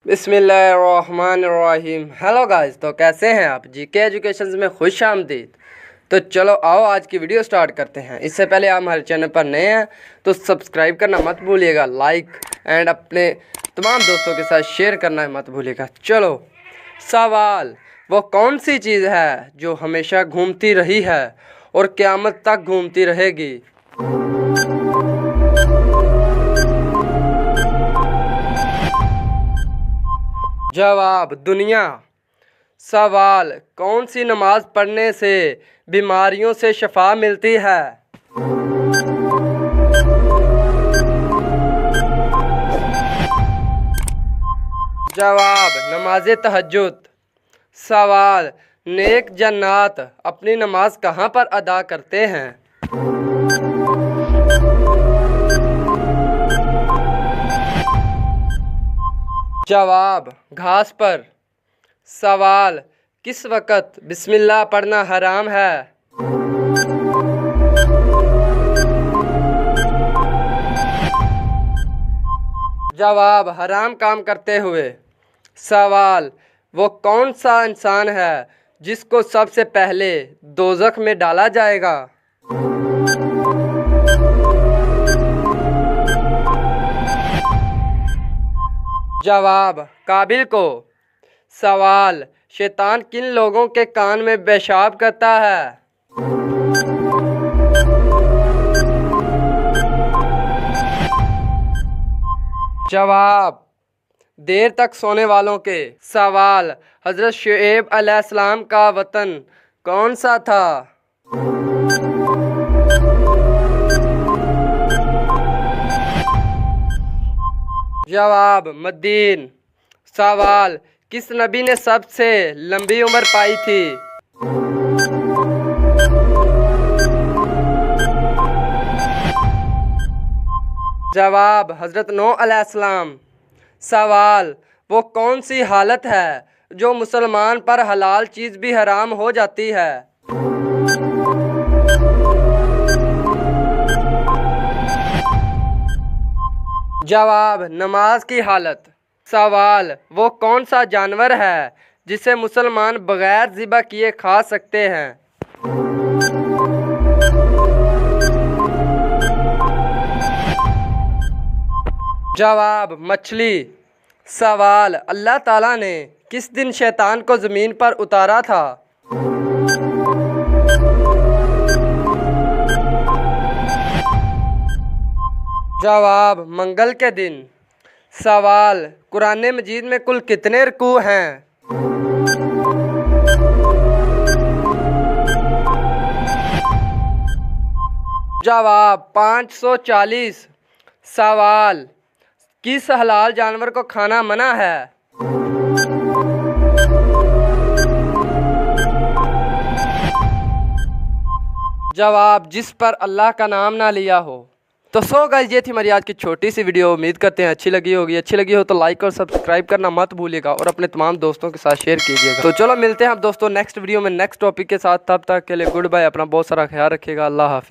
बिस्मिल्लाहिर्रहमानिर्रहीम। Hello guys, तो कैसे हैं आप? जीके एजुकेशन में खुश आमदीद। तो चलो आओ आज की वीडियो स्टार्ट करते हैं। इससे पहले आप हमारे चैनल पर नए हैं तो सब्सक्राइब करना मत भूलिएगा, लाइक एंड अपने तमाम दोस्तों के साथ शेयर करना मत भूलिएगा। चलो, सवाल, वो कौन सी चीज़ है जो हमेशा घूमती रही है और क़यामत तक घूमती रहेगी? जवाब, दुनिया। सवाल, कौन सी नमाज पढ़ने से बीमारियों से शफा मिलती है? जवाब, नमाज तहज्जुद। सवाल, नेक जन्नात अपनी नमाज कहाँ पर अदा करते हैं? जवाब, घास पर। सवाल, किस वक़्त बिस्मिल्लाह पढ़ना हराम है? जवाब, हराम काम करते हुए। सवाल, वो कौन सा इंसान है जिसको सबसे पहले दोज़ख में डाला जाएगा? जवाब, काबिल को। सवाल, शैतान किन लोगों के कान में पेशाब करता है? जवाब, देर तक सोने वालों के। सवाल, हज़रत शुएब अलैहिस्सलाम का वतन कौन सा था? जवाब, मदीन। सवाल, किस नबी ने सबसे लंबी उम्र पाई थी? जवाब, हज़रत नूह अलैहिस्सलाम। सवाल, वो कौन सी हालत है जो मुसलमान पर हलाल चीज़ भी हराम हो जाती है? जवाब, नमाज की हालत। सवाल, वो कौन सा जानवर है जिसे मुसलमान बगैर ज़िबा किए खा सकते हैं? जवाब, मछली। सवाल, अल्लाह ताला ने किस दिन शैतान को ज़मीन पर उतारा था? जवाब, मंगल के दिन। सवाल, कुरान मजीद में कुल कितने रुकू हैं? जवाब, 540। सवाल, किस हलाल जानवर को खाना मना है? जवाब, जिस पर अल्लाह का नाम ना लिया हो। तो गाइस, ये थी हमारी आज की छोटी सी वीडियो। उम्मीद करते हैं अच्छी लगी होगी। अच्छी लगी हो तो लाइक और सब्सक्राइब करना मत भूलिएगा और अपने तमाम दोस्तों के साथ शेयर कीजिएगा। तो चलो मिलते हैं आप दोस्तों नेक्स्ट वीडियो में नेक्स्ट टॉपिक के साथ। तब तक के लिए गुड बाय। अपना बहुत सारा ख्याल रखिएगा। अल्लाह हाफिज़।